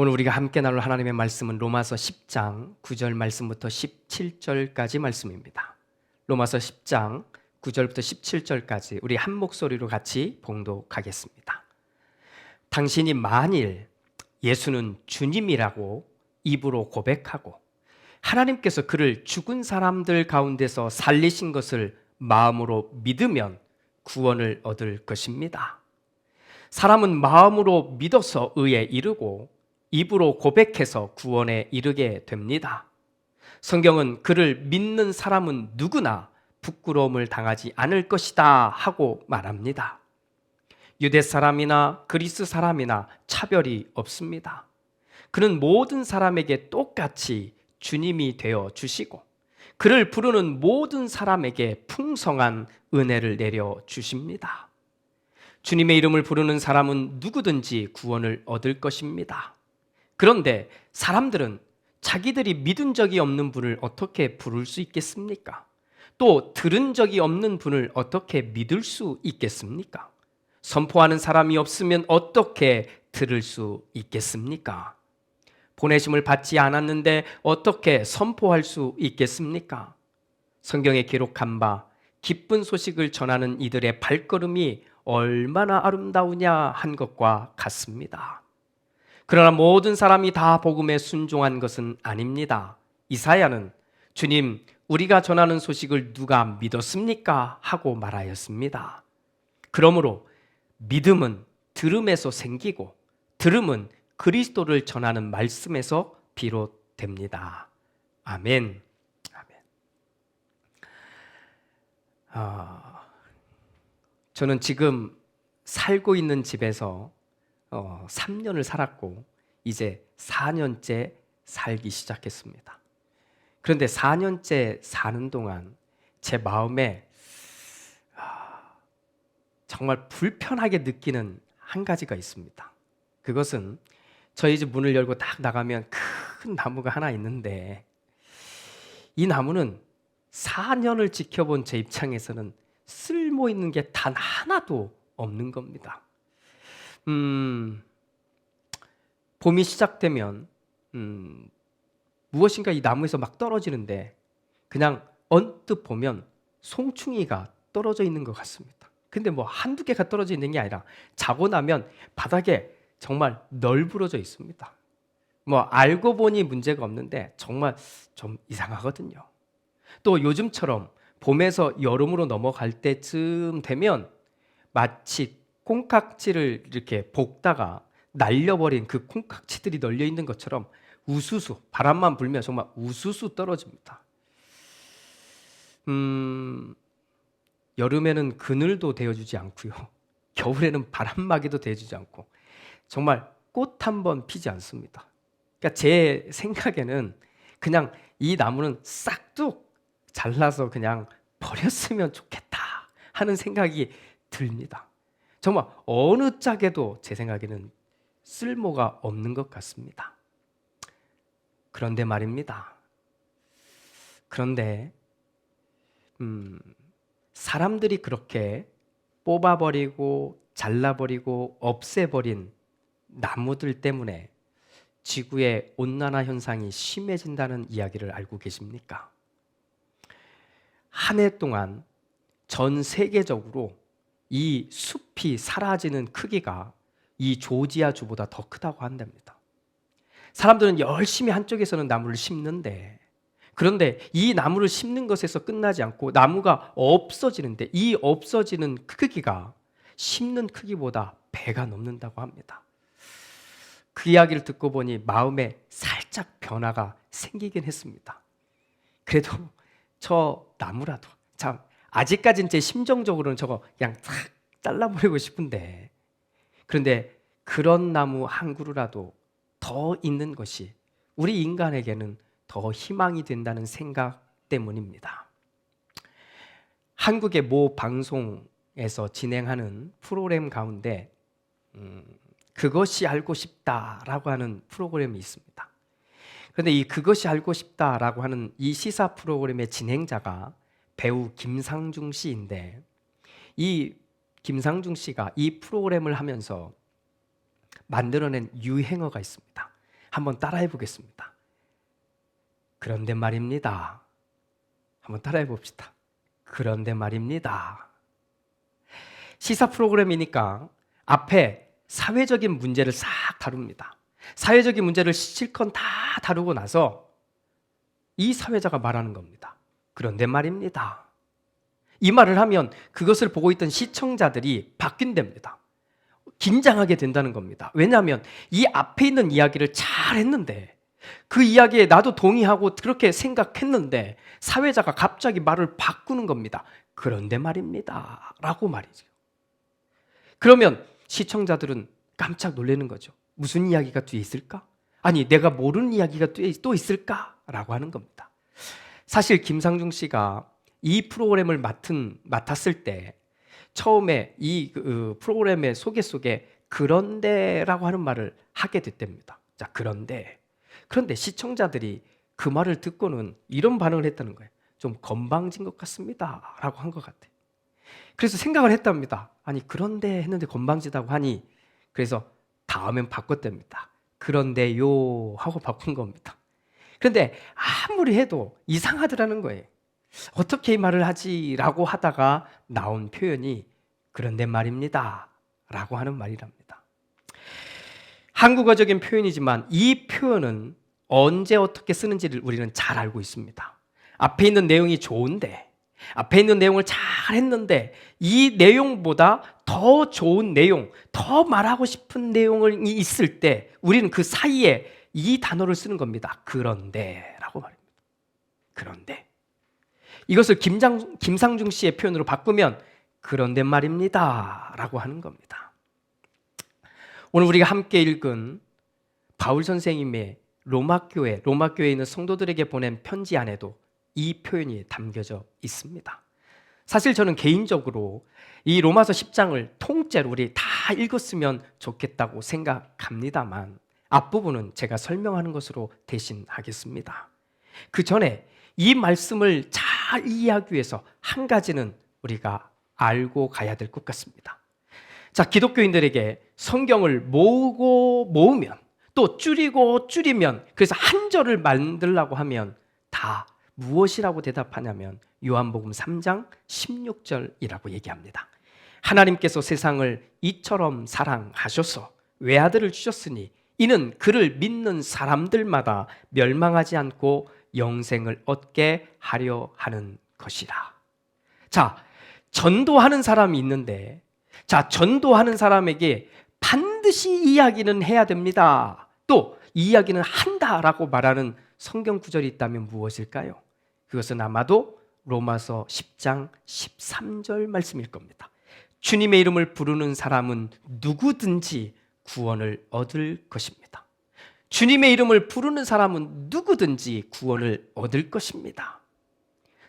오늘 우리가 함께 나눌 하나님의 말씀은 로마서 10장 9절 말씀부터 17절까지 말씀입니다. 로마서 10장 9절부터 17절까지 우리 한 목소리로 같이 봉독하겠습니다. 당신이 만일 예수는 주님이라고 입으로 고백하고 하나님께서 그를 죽은 사람들 가운데서 살리신 것을 마음으로 믿으면 구원을 얻을 것입니다. 사람은 마음으로 믿어서 의에 이르고 입으로 고백해서 구원에 이르게 됩니다. 성경은 그를 믿는 사람은 누구나 부끄러움을 당하지 않을 것이다 하고 말합니다. 유대 사람이나 그리스 사람이나 차별이 없습니다. 그는 모든 사람에게 똑같이 주님이 되어 주시고 그를 부르는 모든 사람에게 풍성한 은혜를 내려 주십니다. 주님의 이름을 부르는 사람은 누구든지 구원을 얻을 것입니다. 그런데 사람들은 자기들이 믿은 적이 없는 분을 어떻게 부를 수 있겠습니까? 또 들은 적이 없는 분을 어떻게 믿을 수 있겠습니까? 선포하는 사람이 없으면 어떻게 들을 수 있겠습니까? 보내심을 받지 않았는데 어떻게 선포할 수 있겠습니까? 성경에 기록한 바 기쁜 소식을 전하는 이들의 발걸음이 얼마나 아름다우냐 한 것과 같습니다. 그러나 모든 사람이 다 복음에 순종한 것은 아닙니다. 이사야는 주님, 우리가 전하는 소식을 누가 믿었습니까? 하고 말하였습니다. 그러므로 믿음은 들음에서 생기고 들음은 그리스도를 전하는 말씀에서 비롯됩니다. 아멘. 저는 지금 살고 있는 집에서 3년을 살았고 이제 4년째 살기 시작했습니다. 그런데 4년째 사는 동안 제 마음에 정말 불편하게 느끼는 한 가지가 있습니다. 그것은 저희 집 문을 열고 딱 나가면 큰 나무가 하나 있는데 이 나무는 4년을 지켜본 제 입장에서는 쓸모 있는 게 단 하나도 없는 겁니다. 봄이 시작되면 무엇인가 이 나무에서 막 떨어지는데 그냥 언뜻 보면 송충이가 떨어져 있는 것 같습니다. 근데 뭐 한두 개가 떨어져 있는 게 아니라 자고 나면 바닥에 정말 널브러져 있습니다. 뭐 알고 보니 문제가 없는데 정말 좀 이상하거든요. 또 요즘처럼 봄에서 여름으로 넘어갈 때쯤 되면 마치 콩깍지를 이렇게 볶다가 날려버린 그 콩깍지들이 널려 있는 것처럼 우수수, 바람만 불면 정말 우수수 떨어집니다. 여름에는 그늘도 되어주지 않고요. 겨울에는 바람막이도 되어주지 않고 정말 꽃 한 번 피지 않습니다. 그러니까 제 생각에는 그냥 이 나무는 싹둑 잘라서 그냥 버렸으면 좋겠다 하는 생각이 듭니다. 정말 어느 짝에도 제 생각에는 쓸모가 없는 것 같습니다. 그런데 말입니다. 그런데 사람들이 그렇게 뽑아버리고 잘라버리고 없애버린 나무들 때문에 지구의 온난화 현상이 심해진다는 이야기를 알고 계십니까? 한 해 동안 전 세계적으로 이 숲이 사라지는 크기가 이 조지아 주보다 더 크다고 한답니다. 사람들은 열심히 한쪽에서는 나무를 심는데 그런데 이 나무를 심는 것에서 끝나지 않고 나무가 없어지는데 이 없어지는 크기가 심는 크기보다 배가 넘는다고 합니다. 그 이야기를 듣고 보니 마음에 살짝 변화가 생기긴 했습니다. 그래도 저 나무라도 참 아직까지는 제 심정적으로는 저거 그냥 탁 잘라버리고 싶은데 그런데 그런 나무 한 그루라도 더 있는 것이 우리 인간에게는 더 희망이 된다는 생각 때문입니다. 한국의 모 방송에서 진행하는 프로그램 가운데 그것이 알고 싶다라고 하는 프로그램이 있습니다. 그런데 이 그것이 알고 싶다라고 하는 이 시사 프로그램의 진행자가 배우 김상중 씨인데 이 김상중 씨가 이 프로그램을 하면서 만들어낸 유행어가 있습니다. 한번 따라해 보겠습니다. 그런데 말입니다. 한번 따라해 봅시다. 그런데 말입니다. 시사 프로그램이니까 앞에 사회적인 문제를 싹 다룹니다. 사회적인 문제를 실컷 다 다루고 나서 이 사회자가 말하는 겁니다. 그런데 말입니다. 이 말을 하면 그것을 보고 있던 시청자들이 바뀐답니다. 긴장하게 된다는 겁니다. 왜냐하면 이 앞에 있는 이야기를 잘 했는데, 그 이야기에 나도 동의하고 그렇게 생각했는데 사회자가 갑자기 말을 바꾸는 겁니다. 그런데 말입니다. 라고 말이죠. 그러면 시청자들은 깜짝 놀라는 거죠. 무슨 이야기가 뒤에 있을까? 아니, 내가 모르는 이야기가 또 있을까? 라고 하는 겁니다. 사실 김상중 씨가 이 프로그램을 맡았을 때 처음에 이 프로그램의 소개 속에 그런데라고 하는 말을 하게 됐답니다. 자, 그런데 시청자들이 그 말을 듣고는 이런 반응을 했다는 거예요. 좀 건방진 것 같습니다. 라고 한 것 같아요. 그래서 생각을 했답니다. 아니, 그런데 했는데 건방지다고 하니, 그래서 다음엔 바꿨답니다. 그런데요 하고 바꾼 겁니다. 그런데 아무리 해도 이상하더라는 거예요. 어떻게 이 말을 하지라고 하다가 나온 표현이 그런데 말입니다 라고 하는 말이랍니다. 한국어적인 표현이지만 이 표현은 언제 어떻게 쓰는지를 우리는 잘 알고 있습니다. 앞에 있는 내용이 좋은데, 앞에 있는 내용을 잘 했는데 이 내용보다 더 좋은 내용, 더 말하고 싶은 내용이 있을 때 우리는 그 사이에 이 단어를 쓰는 겁니다. 그런데라고 말입니다. 그런데 이것을 김상중 씨의 표현으로 바꾸면 그런데 말입니다 라고 하는 겁니다. 오늘 우리가 함께 읽은 바울 선생님의 로마교회에 있는 성도들에게 보낸 편지 안에도 이 표현이 담겨져 있습니다. 사실 저는 개인적으로 이 로마서 10장을 통째로 우리 다 읽었으면 좋겠다고 생각합니다만 앞부분은 제가 설명하는 것으로 대신 하겠습니다. 그 전에 이 말씀을 잘 이해하기 위해서 한 가지는 우리가 알고 가야 될 것 같습니다. 자, 기독교인들에게 성경을 모으면 또 줄이면, 그래서 한 절을 만들려고 하면 다 무엇이라고 대답하냐면 요한복음 3장 16절이라고 얘기합니다. 하나님께서 세상을 이처럼 사랑하셔서 외아들을 주셨으니 이는 그를 믿는 사람들마다 멸망하지 않고 영생을 얻게 하려 하는 것이라. 자, 전도하는 사람이 있는데, 자, 전도하는 사람에게 반드시 이야기는 해야 됩니다. 또 이야기는 한다라고 말하는 성경 구절이 있다면 무엇일까요? 그것은 아마도 로마서 10장 13절 말씀일 겁니다. 주님의 이름을 부르는 사람은 누구든지 구원을 얻을 것입니다. 주님의 이름을 부르는 사람은 누구든지 구원을 얻을 것입니다.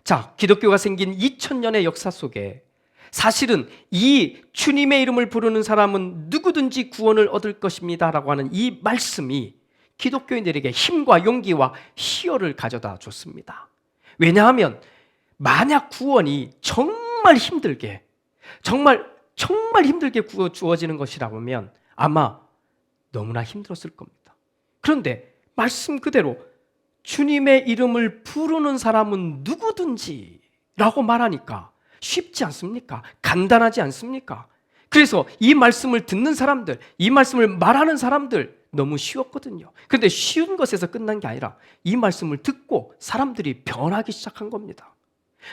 자, 기독교가 생긴 2000년의 역사 속에 사실은 이 주님의 이름을 부르는 사람은 누구든지 구원을 얻을 것입니다 라고 하는 이 말씀이 기독교인들에게 힘과 용기와 희열을 가져다 줬습니다. 왜냐하면 만약 구원이 정말 힘들게 주어지는 것이라면 아마 너무나 힘들었을 겁니다. 그런데 말씀 그대로 주님의 이름을 부르는 사람은 누구든지 라고 말하니까 쉽지 않습니까? 간단하지 않습니까? 그래서 이 말씀을 듣는 사람들, 이 말씀을 말하는 사람들 너무 쉬웠거든요. 그런데 쉬운 것에서 끝난 게 아니라 이 말씀을 듣고 사람들이 변하기 시작한 겁니다.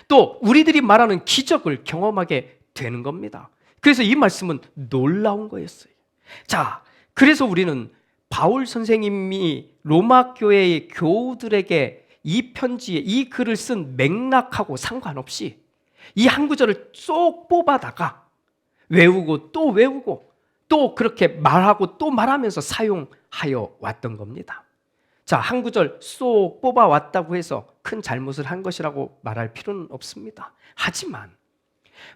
또 우리들이 말하는 기적을 경험하게 되는 겁니다. 그래서 이 말씀은 놀라운 거였어요. 자, 그래서 우리는 바울 선생님이 로마 교회의 교우들에게 이 편지에 이 글을 쓴 맥락하고 상관없이 이 한 구절을 쏙 뽑아다가 외우고 또 그렇게 말하고 또 말하면서 사용하여 왔던 겁니다. 자, 한 구절 쏙 뽑아왔다고 해서 큰 잘못을 한 것이라고 말할 필요는 없습니다. 하지만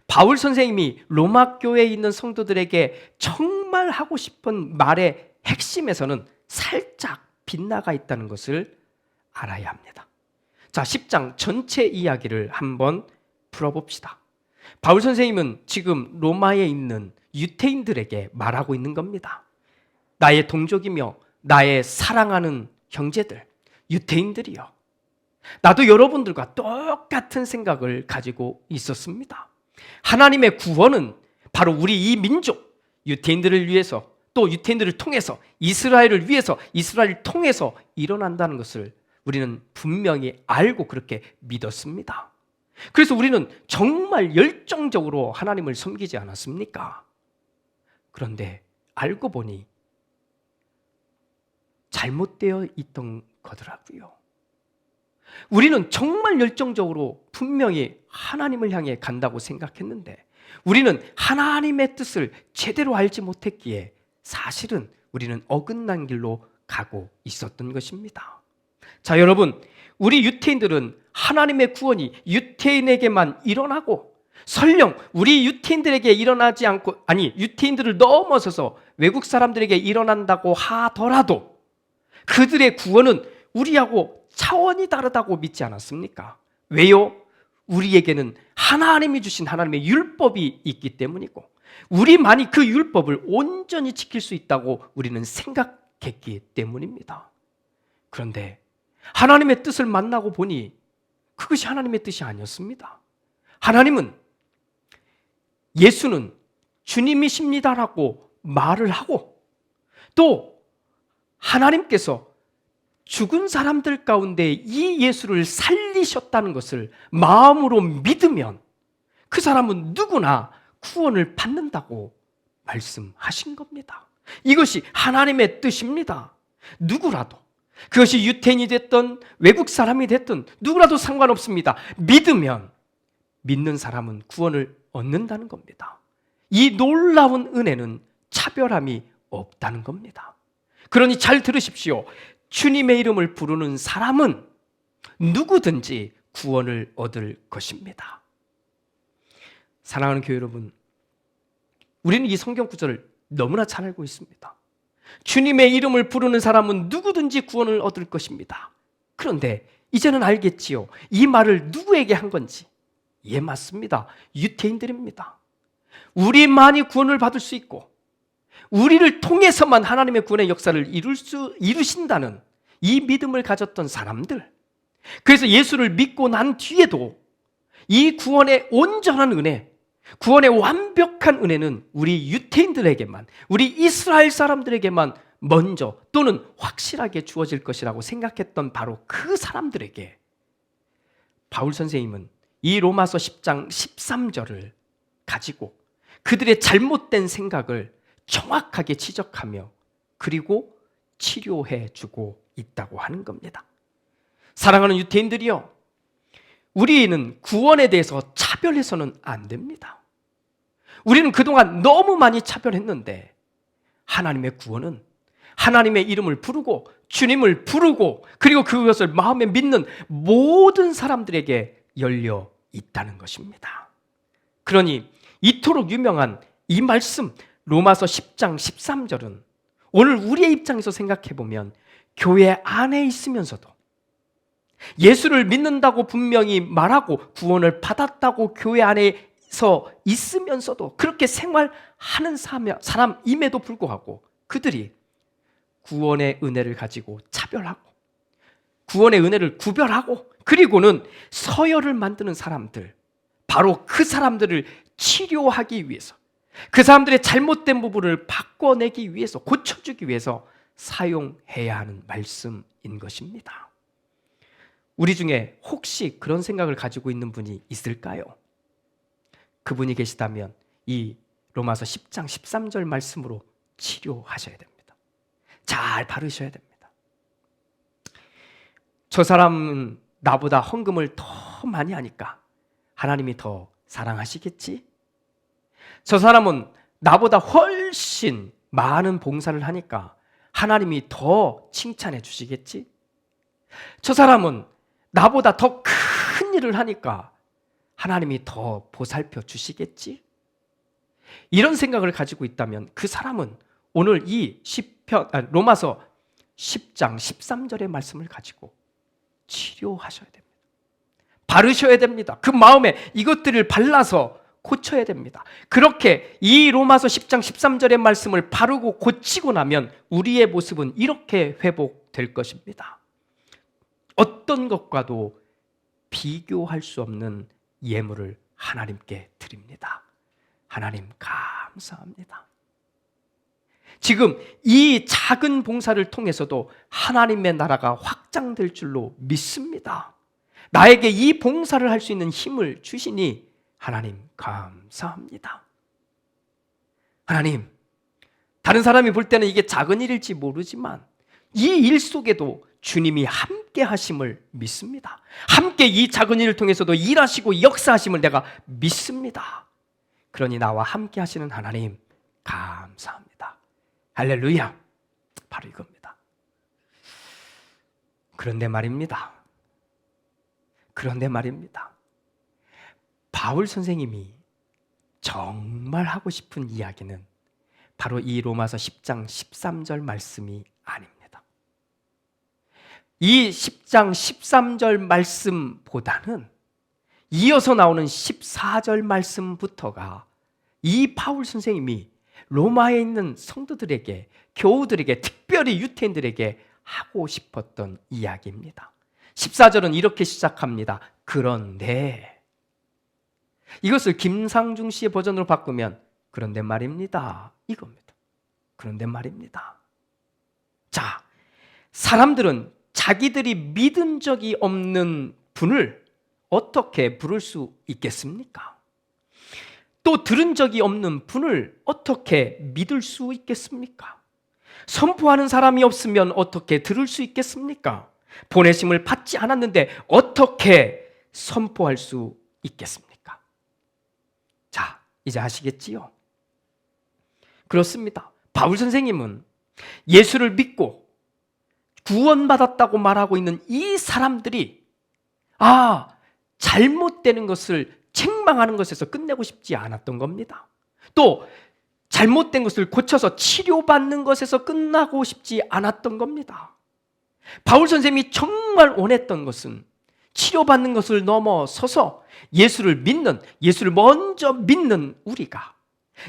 바울 선생님이 로마 교회에 있는 성도들에게 정말 하고 싶은 말의 핵심에서는 살짝 빗나가 있다는 것을 알아야 합니다. 자, 10장 전체 이야기를 한번 풀어봅시다. 바울 선생님은 지금 로마에 있는 유대인들에게 말하고 있는 겁니다. 나의 동족이며 나의 사랑하는 형제들, 유태인들이요. 나도 여러분들과 똑같은 생각을 가지고 있었습니다. 하나님의 구원은 바로 우리 이 민족, 유태인들을 위해서, 또 유태인들을 통해서, 이스라엘을 위해서, 이스라엘을 통해서 일어난다는 것을 우리는 분명히 알고 그렇게 믿었습니다. 그래서 우리는 정말 열정적으로 하나님을 섬기지 않았습니까? 그런데 알고 보니 잘못되어 있던 거더라고요. 우리는 정말 열정적으로 분명히 하나님을 향해 간다고 생각했는데 우리는 하나님의 뜻을 제대로 알지 못했기에 사실은 우리는 어긋난 길로 가고 있었던 것입니다. 자, 여러분, 우리 유태인들은 하나님의 구원이 유태인에게만 일어나고 설령 우리 유태인들에게 일어나지 않고, 아니 유태인들을 넘어서서 외국 사람들에게 일어난다고 하더라도 그들의 구원은 우리하고 차원이 다르다고 믿지 않았습니까? 왜요? 우리에게는 하나님이 주신 하나님의 율법이 있기 때문이고 우리만이 그 율법을 온전히 지킬 수 있다고 우리는 생각했기 때문입니다. 그런데 하나님의 뜻을 만나고 보니 그것이 하나님의 뜻이 아니었습니다. 하나님은 예수는 주님이십니다라고 말을 하고 또 하나님께서 죽은 사람들 가운데 이 예수를 살리셨다는 것을 마음으로 믿으면 그 사람은 누구나 구원을 받는다고 말씀하신 겁니다. 이것이 하나님의 뜻입니다. 누구라도, 그것이 유태인이 됐든 외국 사람이 됐든 누구라도 상관없습니다. 믿으면 믿는 사람은 구원을 얻는다는 겁니다. 이 놀라운 은혜는 차별함이 없다는 겁니다. 그러니 잘 들으십시오. 주님의 이름을 부르는 사람은 누구든지 구원을 얻을 것입니다. 사랑하는 교회 여러분, 우리는 이 성경 구절을 너무나 잘 알고 있습니다. 주님의 이름을 부르는 사람은 누구든지 구원을 얻을 것입니다. 그런데 이제는 알겠지요. 이 말을 누구에게 한 건지. 예, 맞습니다. 유태인들입니다. 우리만이 구원을 받을 수 있고 우리를 통해서만 하나님의 구원의 역사를 이루신다는 이 믿음을 가졌던 사람들. 그래서 예수를 믿고 난 뒤에도 이 구원의 온전한 은혜, 구원의 완벽한 은혜는 우리 유태인들에게만, 우리 이스라엘 사람들에게만 먼저 또는 확실하게 주어질 것이라고 생각했던 바로 그 사람들에게 바울 선생님은 이 로마서 10장 13절을 가지고 그들의 잘못된 생각을 정확하게 지적하며 그리고 치료해 주고 있다고 하는 겁니다. 사랑하는 유태인들이요, 우리는 구원에 대해서 차별해서는 안 됩니다. 우리는 그동안 너무 많이 차별했는데 하나님의 구원은 하나님의 이름을 부르고 주님을 부르고 그리고 그것을 마음에 믿는 모든 사람들에게 열려 있다는 것입니다. 그러니 이토록 유명한 이 말씀 로마서 10장 13절은 오늘 우리의 입장에서 생각해 보면 교회 안에 있으면서도 예수를 믿는다고 분명히 말하고 구원을 받았다고 교회 안에서 있으면서도 그렇게 생활하는 사람임에도 불구하고 그들이 구원의 은혜를 가지고 차별하고 구원의 은혜를 구별하고 그리고는 서열을 만드는 사람들, 바로 그 사람들을 치료하기 위해서, 그 사람들의 잘못된 부분을 바꿔내기 위해서, 고쳐주기 위해서 사용해야 하는 말씀인 것입니다. 우리 중에 혹시 그런 생각을 가지고 있는 분이 있을까요? 그분이 계시다면 이 로마서 10장 13절 말씀으로 치료하셔야 됩니다. 잘 바르셔야 됩니다. 저 사람은 나보다 헌금을 더 많이 하니까 하나님이 더 사랑하시겠지? 저 사람은 나보다 훨씬 많은 봉사를 하니까 하나님이 더 칭찬해 주시겠지? 저 사람은 나보다 더 큰 일을 하니까 하나님이 더 보살펴 주시겠지? 이런 생각을 가지고 있다면 그 사람은 오늘 이 로마서 10장 13절의 말씀을 가지고 치료하셔야 됩니다. 바르셔야 됩니다. 그 마음에 이것들을 발라서 고쳐야 됩니다. 그렇게 이 로마서 10장 13절의 말씀을 바르고 고치고 나면 우리의 모습은 이렇게 회복될 것입니다. 어떤 것과도 비교할 수 없는 예물을 하나님께 드립니다. 하나님 감사합니다. 지금 이 작은 봉사를 통해서도 하나님의 나라가 확장될 줄로 믿습니다. 나에게 이 봉사를 할 수 있는 힘을 주시니 하나님 감사합니다. 하나님, 다른 사람이 볼 때는 이게 작은 일일지 모르지만 이 일 속에도 주님이 함께 하심을 믿습니다. 함께 이 작은 일을 통해서도 일하시고 역사하심을 내가 믿습니다. 그러니 나와 함께 하시는 하나님 감사합니다. 할렐루야. 바로 이겁니다. 그런데 말입니다. 바울 선생님이 정말 하고 싶은 이야기는 바로 이 로마서 10장 13절 말씀이 아닙니다. 이 10장 13절 말씀보다는 이어서 나오는 14절 말씀부터가 이 바울 선생님이 로마에 있는 성도들에게, 교우들에게, 특별히 유태인들에게 하고 싶었던 이야기입니다. 14절은 이렇게 시작합니다. 그런데, 이것을 김상중 씨의 버전으로 바꾸면 그런데 말입니다, 이겁니다. 그런데 말입니다. 자, 사람들은 자기들이 믿은 적이 없는 분을 어떻게 부를 수 있겠습니까? 또 들은 적이 없는 분을 어떻게 믿을 수 있겠습니까? 선포하는 사람이 없으면 어떻게 들을 수 있겠습니까? 보내심을 받지 않았는데 어떻게 선포할 수 있겠습니까? 자, 이제 아시겠지요? 그렇습니다. 바울 선생님은 예수를 믿고 구원받았다고 말하고 있는 이 사람들이 잘못되는 것을 책망하는 것에서 끝내고 싶지 않았던 겁니다. 또 잘못된 것을 고쳐서 치료받는 것에서 끝나고 싶지 않았던 겁니다. 바울 선생님이 정말 원했던 것은 치료받는 것을 넘어서서 예수를 먼저 믿는 우리가,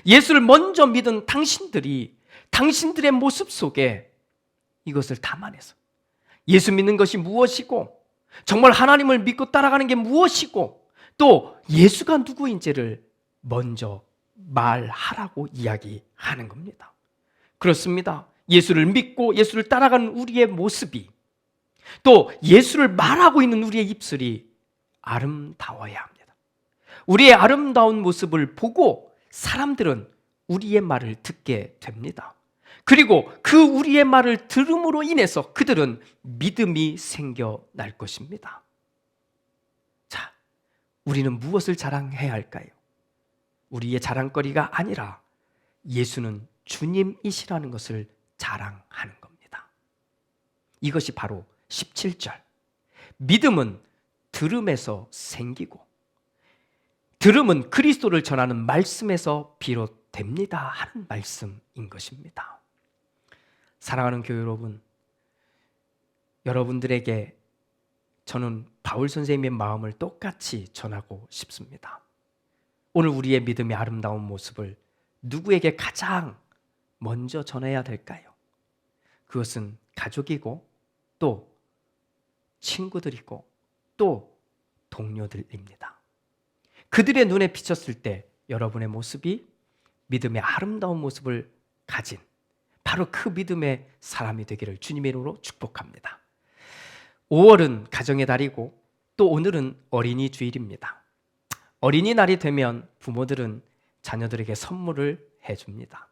예수를 먼저 믿은 당신들이 당신들의 모습 속에 이것을 담아내서 예수 믿는 것이 무엇이고, 정말 하나님을 믿고 따라가는 게 무엇이고, 또 예수가 누구인지를 먼저 말하라고 이야기하는 겁니다. 그렇습니다. 예수를 믿고 예수를 따라가는 우리의 모습이, 또 예수를 말하고 있는 우리의 입술이 아름다워야 합니다. 우리의 아름다운 모습을 보고 사람들은 우리의 말을 듣게 됩니다. 그리고 그 우리의 말을 들음으로 인해서 그들은 믿음이 생겨날 것입니다. 자, 우리는 무엇을 자랑해야 할까요? 우리의 자랑거리가 아니라 예수는 주님이시라는 것을 자랑하는 겁니다. 이것이 바로 17절. 믿음은 들음에서 생기고, 들음은 그리스도를 전하는 말씀에서 비롯됩니다 하는 말씀인 것입니다. 사랑하는 교회 여러분, 여러분들에게 저는 바울 선생님의 마음을 똑같이 전하고 싶습니다. 오늘 우리의 믿음의 아름다운 모습을 누구에게 가장 먼저 전해야 될까요? 그것은 가족이고, 또 친구들이고, 또 동료들입니다. 그들의 눈에 비쳤을 때 여러분의 모습이 믿음의 아름다운 모습을 가진 바로 그 믿음의 사람이 되기를 주님의 이름으로 축복합니다. 5월은 가정의 달이고, 또 오늘은 어린이 주일입니다. 어린이날이 되면 부모들은 자녀들에게 선물을 해줍니다.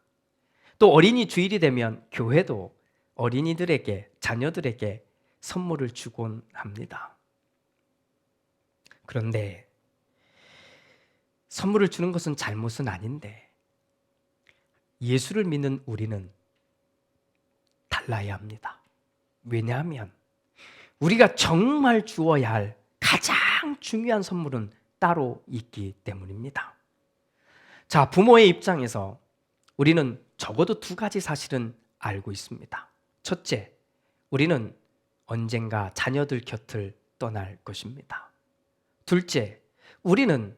또 어린이 주일이 되면 교회도 어린이들에게, 자녀들에게 선물을 주곤 합니다. 그런데 선물을 주는 것은 잘못은 아닌데, 예수를 믿는 우리는 달라야 합니다. 왜냐하면 우리가 정말 주어야 할 가장 중요한 선물은 따로 있기 때문입니다. 자, 부모의 입장에서 우리는 적어도 두 가지 사실은 알고 있습니다. 첫째, 우리는 언젠가 자녀들 곁을 떠날 것입니다. 둘째, 우리는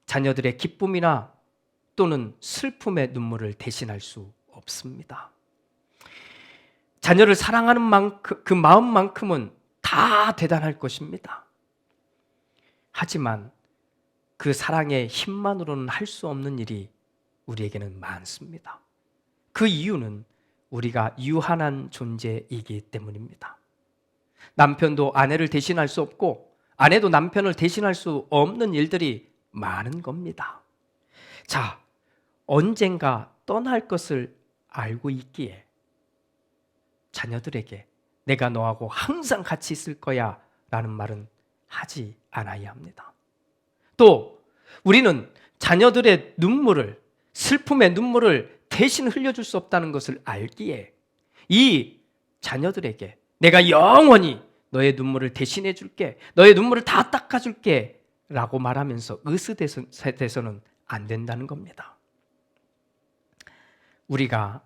자녀들의 기쁨이나 또는 슬픔의 눈물을 대신할 수 없습니다. 자녀를 사랑하는 만큼, 그 마음만큼은 다 대단할 것입니다. 하지만 그 사랑의 힘만으로는 할 수 없는 일이 우리에게는 많습니다. 그 이유는 우리가 유한한 존재이기 때문입니다. 남편도 아내를 대신할 수 없고 아내도 남편을 대신할 수 없는 일들이 많은 겁니다. 자, 언젠가 떠날 것을 알고 있기에 자녀들에게 내가 너하고 항상 같이 있을 거야 라는 말은 하지 않아야 합니다. 또 우리는 자녀들의 눈물을, 슬픔의 눈물을 대신 흘려줄 수 없다는 것을 알기에 이 자녀들에게 내가 영원히 너의 눈물을 대신해 줄게, 너의 눈물을 다 닦아줄게 라고 말하면서 으스대서는 안 된다는 겁니다. 우리가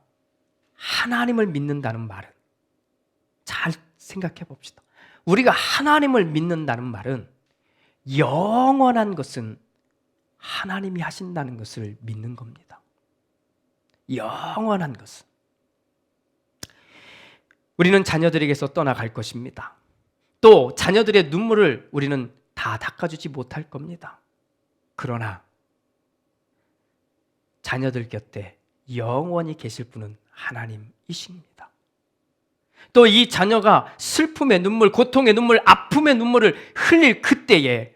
하나님을 믿는다는 말은, 잘 생각해 봅시다. 우리가 하나님을 믿는다는 말은 영원한 것은 하나님이 하신다는 것을 믿는 겁니다. 영원한 것은. 우리는 자녀들에게서 떠나갈 것입니다. 또 자녀들의 눈물을 우리는 다 닦아주지 못할 겁니다. 그러나 자녀들 곁에 영원히 계실 분은 하나님이십니다. 또 이 자녀가 슬픔의 눈물, 고통의 눈물, 아픔의 눈물을 흘릴 그때에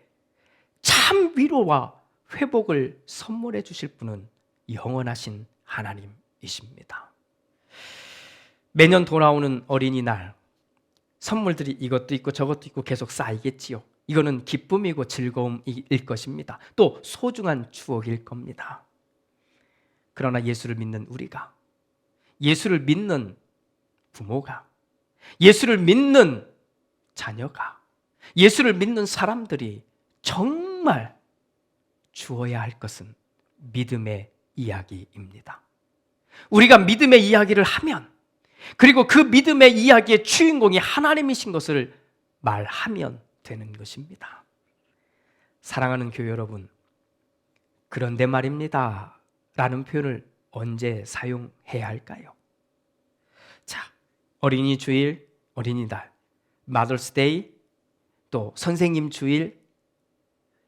참 위로와 회복을 선물해 주실 분은 영원하신 하나님이십니다. 매년 돌아오는 어린이날, 선물들이 이것도 있고 저것도 있고 계속 쌓이겠지요. 이거는 기쁨이고 즐거움일 것입니다. 또 소중한 추억일 겁니다. 그러나 예수를 믿는 우리가, 예수를 믿는 부모가, 예수를 믿는 자녀가, 예수를 믿는 사람들이 정말 주어야 할 것은 믿음의 이야기입니다. 우리가 믿음의 이야기를 하면, 그리고 그 믿음의 이야기의 주인공이 하나님이신 것을 말하면 되는 것입니다. 사랑하는 교회 여러분, 그런데 말입니다 라는 표현을 언제 사용해야 할까요? 자, 어린이 주일, 어린이날, Mother's Day, 또 선생님 주일,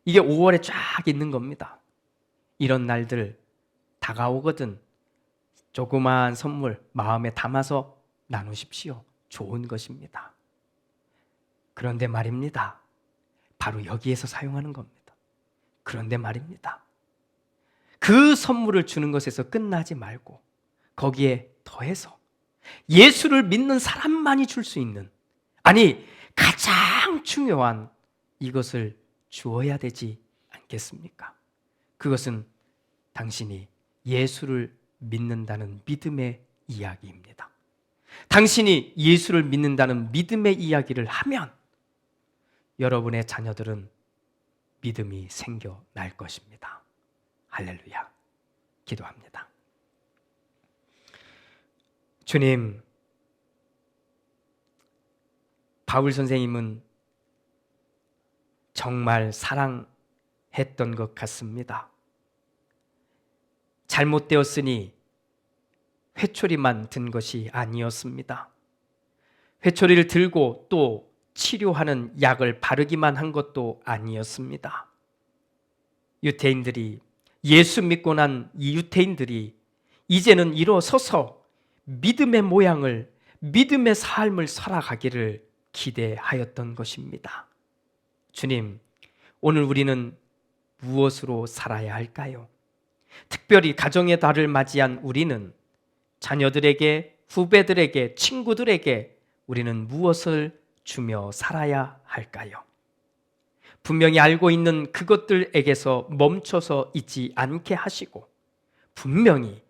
이게 5월에 쫙 있는 겁니다. 이런 날들 다가오거든 조그마한 선물 마음에 담아서 나누십시오. 좋은 것입니다. 그런데 말입니다. 바로 여기에서 사용하는 겁니다. 그런데 말입니다. 그 선물을 주는 것에서 끝나지 말고 거기에 더해서 예수를 믿는 사람만이 줄 수 있는, 아니 가장 중요한 이것을 주어야 되지 않겠습니까? 그것은 당신이 예수를 믿는다는 믿음의 이야기입니다. 당신이 예수를 믿는다는 믿음의 이야기를 하면 여러분의 자녀들은 믿음이 생겨날 것입니다. 할렐루야. 기도합니다. 주님, 바울 선생님은 정말 사랑했던 것 같습니다. 잘못되었으니 회초리만 든 것이 아니었습니다. 회초리를 들고 또 치료하는 약을 바르기만 한 것도 아니었습니다. 유대인들이, 예수 믿고 난 이 유대인들이 이제는 일어서서 믿음의 모양을, 믿음의 삶을 살아가기를 기대하였던 것입니다. 주님, 오늘 우리는 무엇으로 살아야 할까요? 특별히 가정의 달을 맞이한 우리는 자녀들에게, 후배들에게, 친구들에게 우리는 무엇을 주며 살아야 할까요? 분명히 알고 있는 그것들에게서 멈춰서 있지 않게 하시고 분명히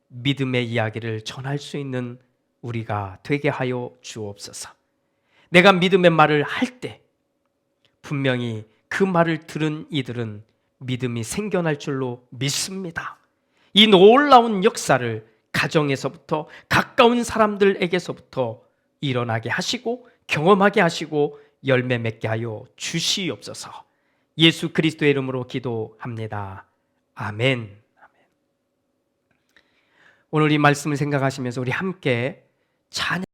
믿음의 이야기를 전할 수 있는 우리가 되게 하여 주옵소서. 내가 믿음의 말을 할 때 분명히 그 말을 들은 이들은 믿음이 생겨날 줄로 믿습니다. 이 놀라운 역사를 가정에서부터, 가까운 사람들에게서부터 일어나게 하시고 경험하게 하시고 열매 맺게 하여 주시옵소서. 예수 그리스도의 이름으로 기도합니다. 아멘. 오늘 이 말씀을 생각하시면서 우리 함께 찬양